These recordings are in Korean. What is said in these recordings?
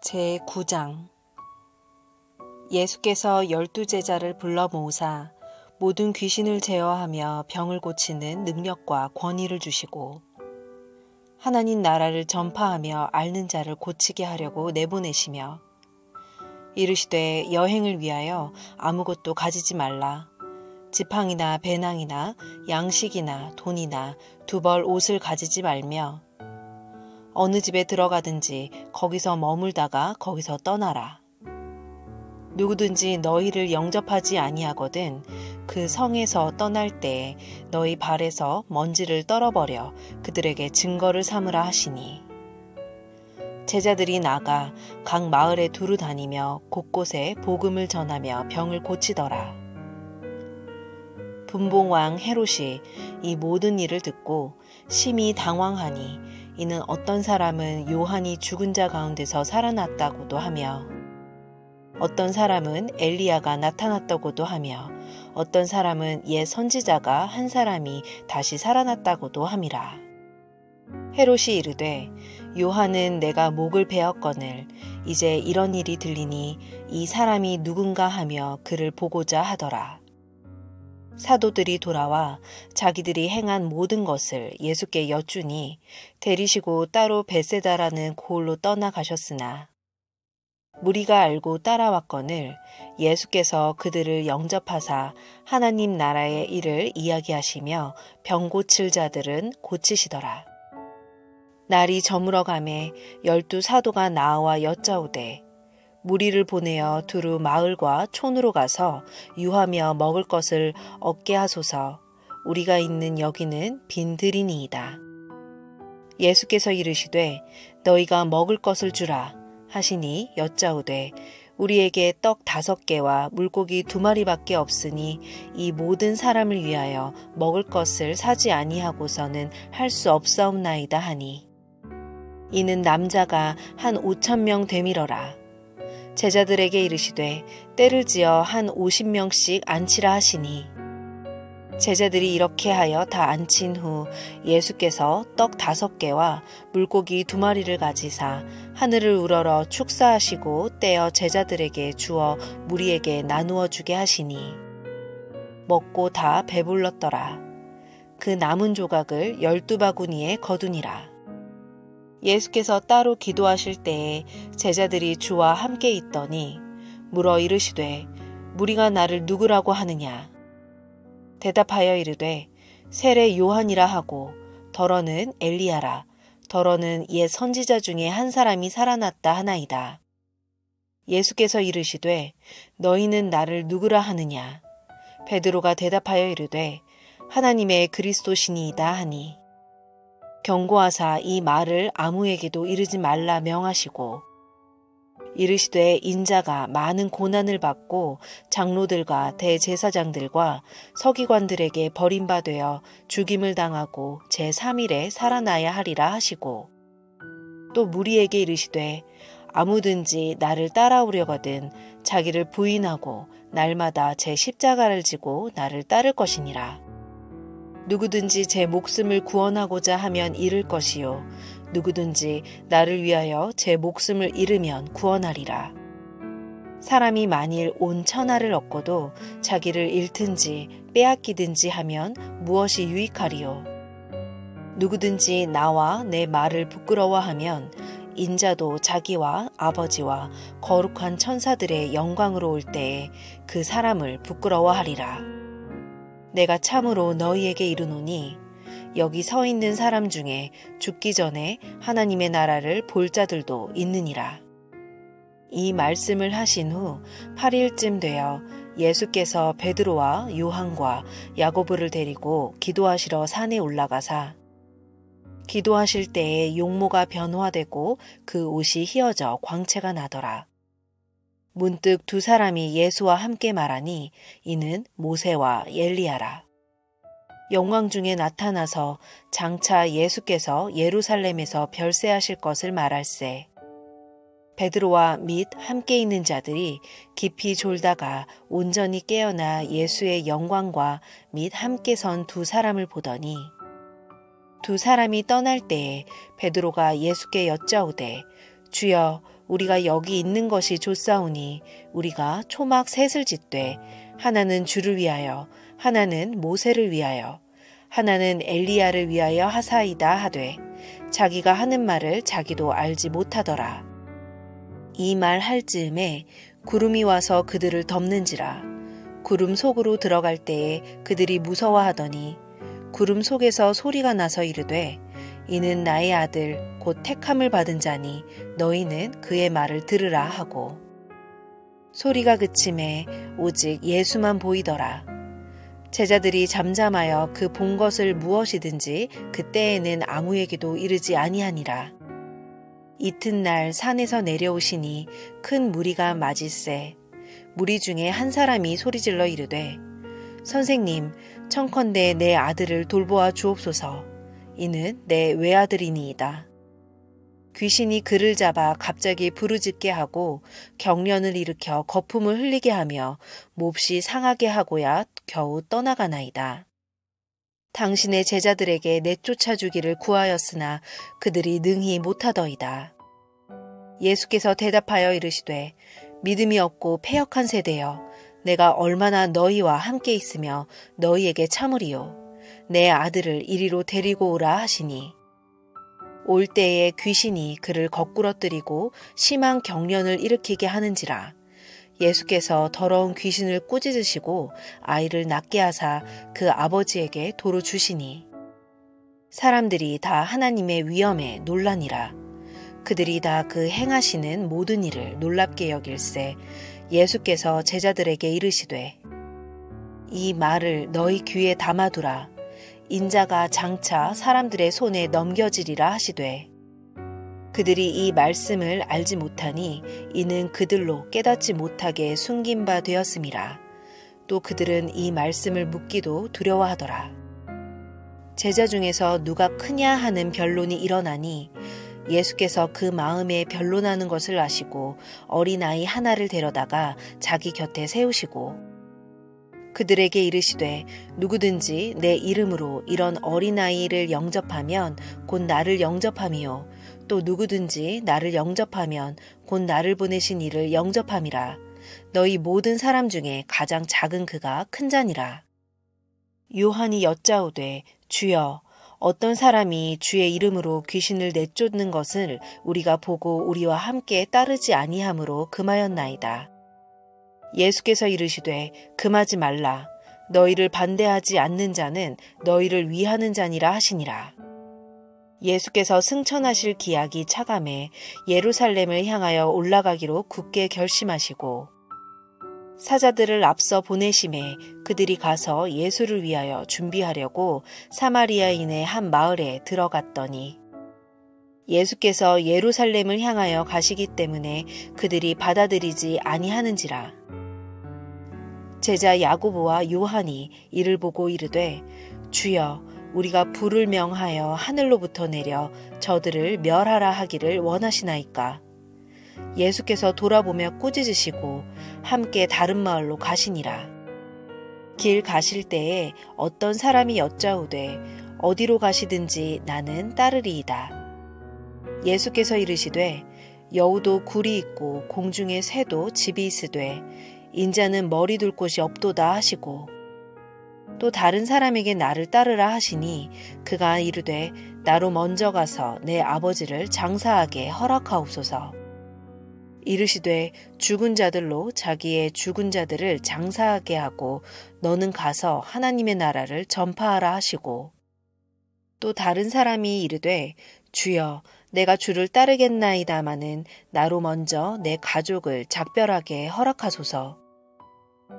제9장 예수께서 12제자를 불러 모으사 모든 귀신을 제어하며 병을 고치는 능력과 권위를 주시고 하나님 나라를 전파하며 앓는 자를 고치게 하려고 내보내시며 이르시되 여행을 위하여 아무것도 가지지 말라. 지팡이나 배낭이나 양식이나 돈이나 두 벌 옷을 가지지 말며 어느 집에 들어가든지 거기서 머물다가 거기서 떠나라. 누구든지 너희를 영접하지 아니하거든 그 성에서 떠날 때에 너희 발에서 먼지를 떨어버려 그들에게 증거를 삼으라 하시니 제자들이 나가 각 마을에 두루 다니며 곳곳에 복음을 전하며 병을 고치더라. 분봉왕 헤롯이 이 모든 일을 듣고 심히 당황하니 이는 어떤 사람은 요한이 죽은 자 가운데서 살아났다고도 하며 어떤 사람은 엘리야가 나타났다고도 하며 어떤 사람은 옛 선지자가 한 사람이 다시 살아났다고도 함이라. 헤롯이 이르되 요한은 내가 목을 베었거늘 이제 이런 일이 들리니 이 사람이 누군가 하며 그를 보고자 하더라. 사도들이 돌아와 자기들이 행한 모든 것을 예수께 여쭈니 데리시고 따로 벳세다라는 고을로 떠나가셨으나 무리가 알고 따라왔거늘 예수께서 그들을 영접하사 하나님 나라의 일을 이야기하시며 병 고칠 자들은 고치시더라. 날이 저물어가매 12 사도가 나와 여짜오되 무리를 보내어 두루 마을과 촌으로 가서 유하며 먹을 것을 얻게 하소서. 우리가 있는 여기는 빈 들이니이다. 예수께서 이르시되 너희가 먹을 것을 주라 하시니 여짜오되 우리에게 떡 5개와 물고기 2마리밖에 없으니 이 모든 사람을 위하여 먹을 것을 사지 아니하고서는 할 수 없사옵나이다 하니 이는 남자가 한 5,000명 되밀어라. 제자들에게 이르시되 때를 지어 한 50명씩 앉히라 하시니 제자들이 이렇게 하여 다 앉힌 후 예수께서 떡 5개와 물고기 2마리를 가지사 하늘을 우러러 축사하시고 떼어 제자들에게 주어 무리에게 나누어 주게 하시니 먹고 다 배불렀더라. 그 남은 조각을 12바구니에 거두니라. 예수께서 따로 기도하실 때에 제자들이 주와 함께 있더니 물어 이르시되 무리가 나를 누구라고 하느냐. 대답하여 이르되 세례 요한이라 하고 더러는 엘리야라 더러는 옛 선지자 중에 한 사람이 살아났다 하나이다. 예수께서 이르시되 너희는 나를 누구라 하느냐. 베드로가 대답하여 이르되 하나님의 그리스도시니이다 하니 경고하사 이 말을 아무에게도 이르지 말라 명하시고 이르시되 인자가 많은 고난을 받고 장로들과 대제사장들과 서기관들에게 버림받아 죽임을 당하고 제3일에 살아나야 하리라 하시고 또 무리에게 이르시되 아무든지 나를 따라오려거든 자기를 부인하고 날마다 제 십자가를 지고 나를 따를 것이니라. 누구든지 제 목숨을 구원하고자 하면 잃을 것이요 누구든지 나를 위하여 제 목숨을 잃으면 구원하리라. 사람이 만일 온 천하를 얻고도 자기를 잃든지 빼앗기든지 하면 무엇이 유익하리요. 누구든지 나와 내 말을 부끄러워하면 인자도 자기와 아버지와 거룩한 천사들의 영광으로 올 때에 그 사람을 부끄러워하리라. 내가 참으로 너희에게 이르노니 여기 서 있는 사람 중에 죽기 전에 하나님의 나라를 볼 자들도 있느니라. 이 말씀을 하신 후 8일쯤 되어 예수께서 베드로와 요한과 야고보를 데리고 기도하시러 산에 올라가사 기도하실 때에 용모가 변화되고 그 옷이 휘어져 광채가 나더라. 문득 2 사람이 예수와 함께 말하니 이는 모세와 엘리야라. 영광 중에 나타나서 장차 예수께서 예루살렘에서 별세하실 것을 말할세. 베드로와 및 함께 있는 자들이 깊이 졸다가 온전히 깨어나 예수의 영광과 및 함께 선 2 사람을 보더니 2 사람이 떠날 때에 베드로가 예수께 여짜오되 주여 우리가 여기 있는 것이 좋사오니 우리가 초막 셋을 짓되 하나는 주를 위하여 하나는 모세를 위하여 하나는 엘리야를 위하여 하사이다 하되 자기가 하는 말을 자기도 알지 못하더라. 이 말 할 즈음에 구름이 와서 그들을 덮는지라. 구름 속으로 들어갈 때에 그들이 무서워하더니 구름 속에서 소리가 나서 이르되 이는 나의 아들 곧 택함을 받은 자니 너희는 그의 말을 들으라 하고 소리가 그침에 오직 예수만 보이더라. 제자들이 잠잠하여 그 본 것을 무엇이든지 그때에는 아무에게도 이르지 아니하니라. 이튿날 산에서 내려오시니 큰 무리가 맞을세. 무리 중에 한 사람이 소리질러 이르되 선생님 청컨대 내 아들을 돌보아 주옵소서. 이는 내 외아들이니이다. 귀신이 그를 잡아 갑자기 부르짖게 하고 경련을 일으켜 거품을 흘리게 하며 몹시 상하게 하고야 겨우 떠나가나이다. 당신의 제자들에게 내쫓아 주기를 구하였으나 그들이 능히 못하더이다. 예수께서 대답하여 이르시되 믿음이 없고 패역한 세대여 내가 얼마나 너희와 함께 있으며 너희에게 참으리요. 내 아들을 이리로 데리고 오라 하시니 올 때에 귀신이 그를 거꾸러뜨리고 심한 경련을 일으키게 하는지라. 예수께서 더러운 귀신을 꾸짖으시고 아이를 낫게 하사 그 아버지에게 도로 주시니 사람들이 다 하나님의 위엄에 놀라니라. 그들이 다 그 행하시는 모든 일을 놀랍게 여길세 예수께서 제자들에게 이르시되 이 말을 너희 귀에 담아두라. 인자가 장차 사람들의 손에 넘겨지리라 하시되 그들이 이 말씀을 알지 못하니 이는 그들로 깨닫지 못하게 숨긴 바 되었음이라. 또 그들은 이 말씀을 묻기도 두려워하더라. 제자 중에서 누가 크냐 하는 변론이 일어나니 예수께서 그 마음에 변론하는 것을 아시고 어린아이 하나를 데려다가 자기 곁에 세우시고 그들에게 이르시되 누구든지 내 이름으로 이런 어린아이를 영접하면 곧 나를 영접함이요 또 누구든지 나를 영접하면 곧 나를 보내신 이를 영접함이라. 너희 모든 사람 중에 가장 작은 그가 큰 자니라. 요한이 여짜오되 주여 어떤 사람이 주의 이름으로 귀신을 내쫓는 것을 우리가 보고 우리와 함께 따르지 아니하므로 금하였나이다. 예수께서 이르시되 금하지 말라. 너희를 반대하지 않는 자는 너희를 위하는 자니라 하시니라. 예수께서 승천하실 기약이 차감해 예루살렘을 향하여 올라가기로 굳게 결심하시고 사자들을 앞서 보내심에 그들이 가서 예수를 위하여 준비하려고 사마리아인의 한 마을에 들어갔더니 예수께서 예루살렘을 향하여 가시기 때문에 그들이 받아들이지 아니하는지라. 제자 야고보와 요한이 이를 보고 이르되 주여 우리가 불을 명하여 하늘로부터 내려 저들을 멸하라 하기를 원하시나이까. 예수께서 돌아보며 꾸짖으시고 함께 다른 마을로 가시니라. 길 가실 때에 어떤 사람이 여짜오되 어디로 가시든지 나는 따르리이다. 예수께서 이르시되 여우도 굴이 있고 공중의 새도 집이 있으되 인자는 머리 둘 곳이 없도다 하시고 또 다른 사람에게 나를 따르라 하시니 그가 이르되 나로 먼저 가서 내 아버지를 장사하게 허락하옵소서. 이르시되 죽은 자들로 자기의 죽은 자들을 장사하게 하고 너는 가서 하나님의 나라를 전파하라 하시고 또 다른 사람이 이르되 주여 내가 주를 따르겠나이다마는 나로 먼저 내 가족을 작별하게 허락하소서.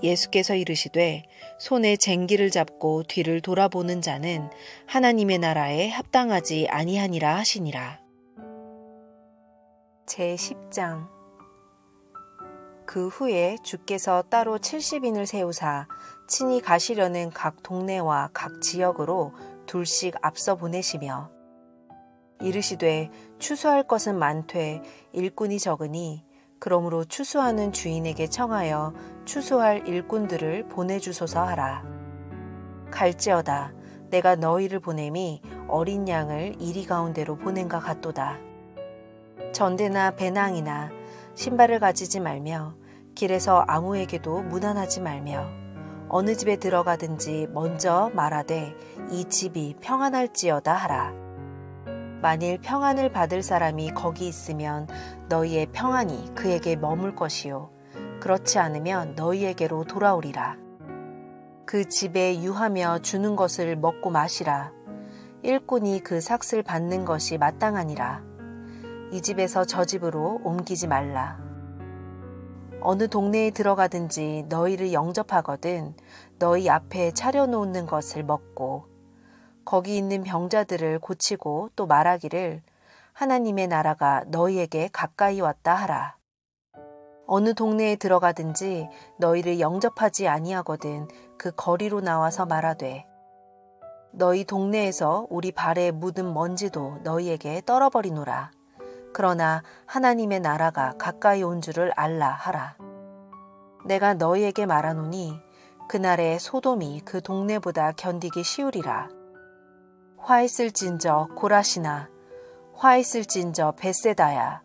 예수께서 이르시되 손에 쟁기를 잡고 뒤를 돌아보는 자는 하나님의 나라에 합당하지 아니하니라 하시니라. 제10장 그 후에 주께서 따로 70인을 세우사 친히 가시려는 각 동네와 각 지역으로 둘씩 앞서 보내시며 이르시되 추수할 것은 많되 일꾼이 적으니 그러므로 추수하는 주인에게 청하여 추수할 일꾼들을 보내주소서 하라. 갈지어다 내가 너희를 보냄이 어린 양을 이리 가운데로 보낸가 같도다. 전대나 배낭이나 신발을 가지지 말며 길에서 아무에게도 무난하지 말며 어느 집에 들어가든지 먼저 말하되 이 집이 평안할지어다 하라. 만일 평안을 받을 사람이 거기 있으면 너희의 평안이 그에게 머물 것이요 그렇지 않으면 너희에게로 돌아오리라. 그 집에 유하며 주는 것을 먹고 마시라. 일꾼이 그 삭을 받는 것이 마땅하니라. 이 집에서 저 집으로 옮기지 말라. 어느 동네에 들어가든지 너희를 영접하거든 너희 앞에 차려놓는 것을 먹고 거기 있는 병자들을 고치고 또 말하기를 하나님의 나라가 너희에게 가까이 왔다 하라. 어느 동네에 들어가든지 너희를 영접하지 아니하거든 그 거리로 나와서 말하되 너희 동네에서 우리 발에 묻은 먼지도 너희에게 떨어버리노라. 그러나 하나님의 나라가 가까이 온 줄을 알라 하라. 내가 너희에게 말하노니 그날에 소돔이 그 동네보다 견디기 쉬우리라. 화있을진저 고라시나 화있을진저 벳세다야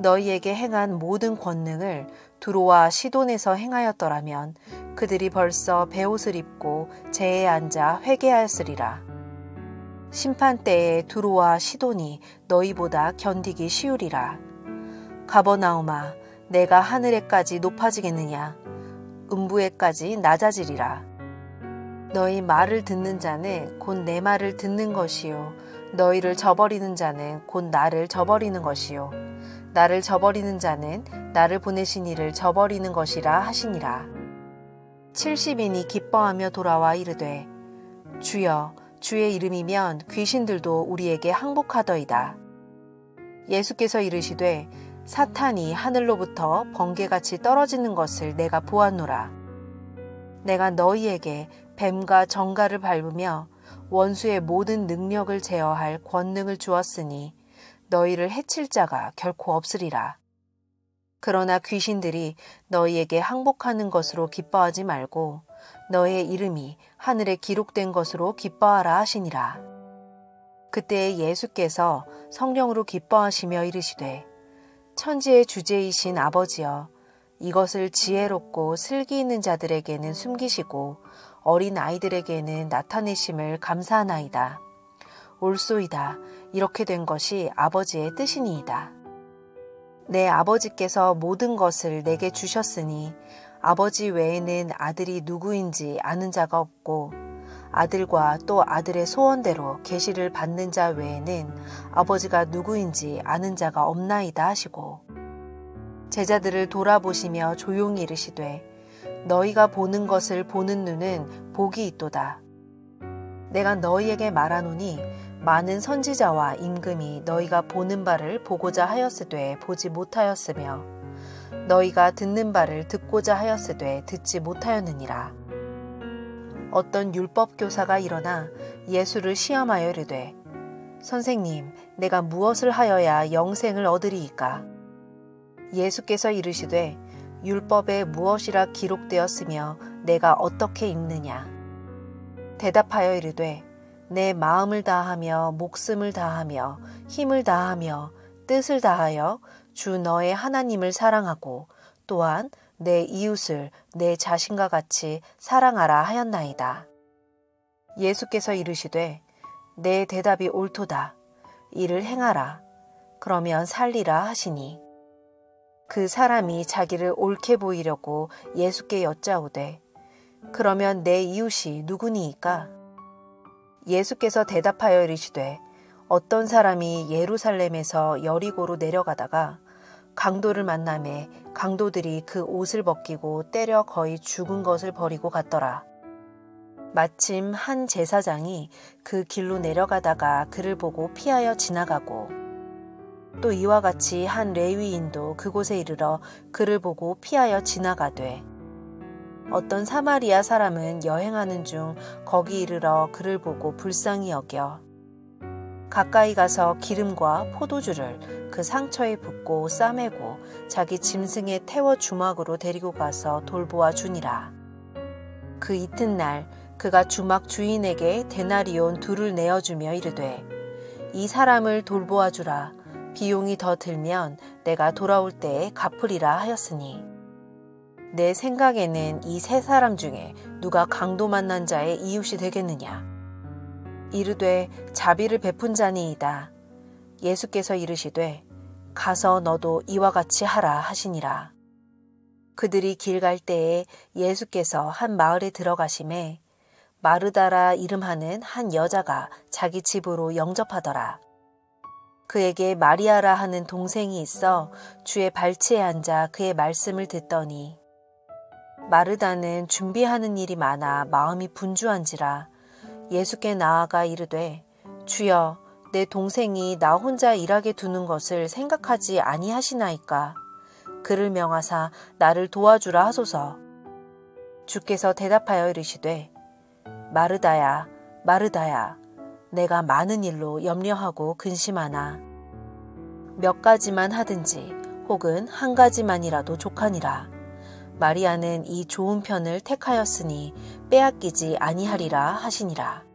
너희에게 행한 모든 권능을 두로와 시돈에서 행하였더라면 그들이 벌써 베옷을 입고 재에 앉아 회개하였으리라. 심판때에 두로와 시돈이 너희보다 견디기 쉬우리라. 가버나움아 내가 하늘에까지 높아지겠느냐 음부에까지 낮아지리라. 너희 말을 듣는 자는 곧 내 말을 듣는 것이요 너희를 저버리는 자는 곧 나를 저버리는 것이요 나를 저버리는 자는 나를 보내신 이를 저버리는 것이라 하시니라. 70인이 기뻐하며 돌아와 이르되 주여 주의 이름이면 귀신들도 우리에게 항복하더이다. 예수께서 이르시되 사탄이 하늘로부터 번개같이 떨어지는 것을 내가 보았노라. 내가 너희에게 뱀과 정갈을 밟으며 원수의 모든 능력을 제어할 권능을 주었으니 너희를 해칠 자가 결코 없으리라. 그러나 귀신들이 너희에게 항복하는 것으로 기뻐하지 말고 너의 이름이 하늘에 기록된 것으로 기뻐하라 하시니라. 그때 예수께서 성령으로 기뻐하시며 이르시되 천지의 주제이신 아버지여 이것을 지혜롭고 슬기 있는 자들에게는 숨기시고 어린 아이들에게는 나타내심을 감사하나이다. 옳소이다. 이렇게 된 것이 아버지의 뜻이니이다. 내 아버지께서 모든 것을 내게 주셨으니 아버지 외에는 아들이 누구인지 아는 자가 없고 아들과 또 아들의 소원대로 계시를 받는 자 외에는 아버지가 누구인지 아는 자가 없나이다 하시고 제자들을 돌아보시며 조용히 이르시되 너희가 보는 것을 보는 눈은 복이 있도다. 내가 너희에게 말하노니 많은 선지자와 임금이 너희가 보는 바를 보고자 하였으되 보지 못하였으며 너희가 듣는 바를 듣고자 하였으되 듣지 못하였느니라. 어떤 율법교사가 일어나 예수를 시험하여 이르되 선생님 내가 무엇을 하여야 영생을 얻으리이까? 예수께서 이르시되 율법에 무엇이라 기록되었으며 내가 어떻게 읽느냐? 대답하여 이르되 내 마음을 다하며 목숨을 다하며 힘을 다하며 뜻을 다하여 주 너의 하나님을 사랑하고 또한 내 이웃을 내 자신과 같이 사랑하라 하였나이다. 예수께서 이르시되 내 대답이 옳도다. 이를 행하라. 그러면 살리라 하시니 그 사람이 자기를 옳게 보이려고 예수께 여짜오되 그러면 내 이웃이 누구니이까? 예수께서 대답하여 이르시되 어떤 사람이 예루살렘에서 여리고로 내려가다가 강도를 만나매 강도들이 그 옷을 벗기고 때려 거의 죽은 것을 버리고 갔더라. 마침 한 제사장이 그 길로 내려가다가 그를 보고 피하여 지나가고 또 이와 같이 한 레위인도 그곳에 이르러 그를 보고 피하여 지나가되 어떤 사마리아 사람은 여행하는 중 거기 이르러 그를 보고 불쌍히 여겨 가까이 가서 기름과 포도주를 그 상처에 붓고 싸매고 자기 짐승에 태워 주막으로 데리고 가서 돌보아 주니라. 그 이튿날 그가 주막 주인에게 데나리온 2를 내어주며 이르되 이 사람을 돌보아 주라. 비용이 더 들면 내가 돌아올 때에 갚으리라 하였으니 내 생각에는 이 세 사람 중에 누가 강도 만난 자의 이웃이 되겠느냐. 이르되 자비를 베푼 자니이다. 예수께서 이르시되 가서 너도 이와 같이 하라 하시니라. 그들이 길 갈 때에 예수께서 한 마을에 들어가심에 마르다라 이름하는 한 여자가 자기 집으로 영접하더라. 그에게 마리아라 하는 동생이 있어 주의 발치에 앉아 그의 말씀을 듣더니 마르다는 준비하는 일이 많아 마음이 분주한지라 예수께 나아가 이르되 주여 내 동생이 나 혼자 일하게 두는 것을 생각하지 아니하시나이까. 그를 명하사 나를 도와주라 하소서. 주께서 대답하여 이르시되 마르다야 마르다야 내가 많은 일로 염려하고 근심하나 몇 가지만 하든지 혹은 한 가지만이라도 족하니라. 마리아는 이 좋은 편을 택하였으니 빼앗기지 아니하리라 하시니라.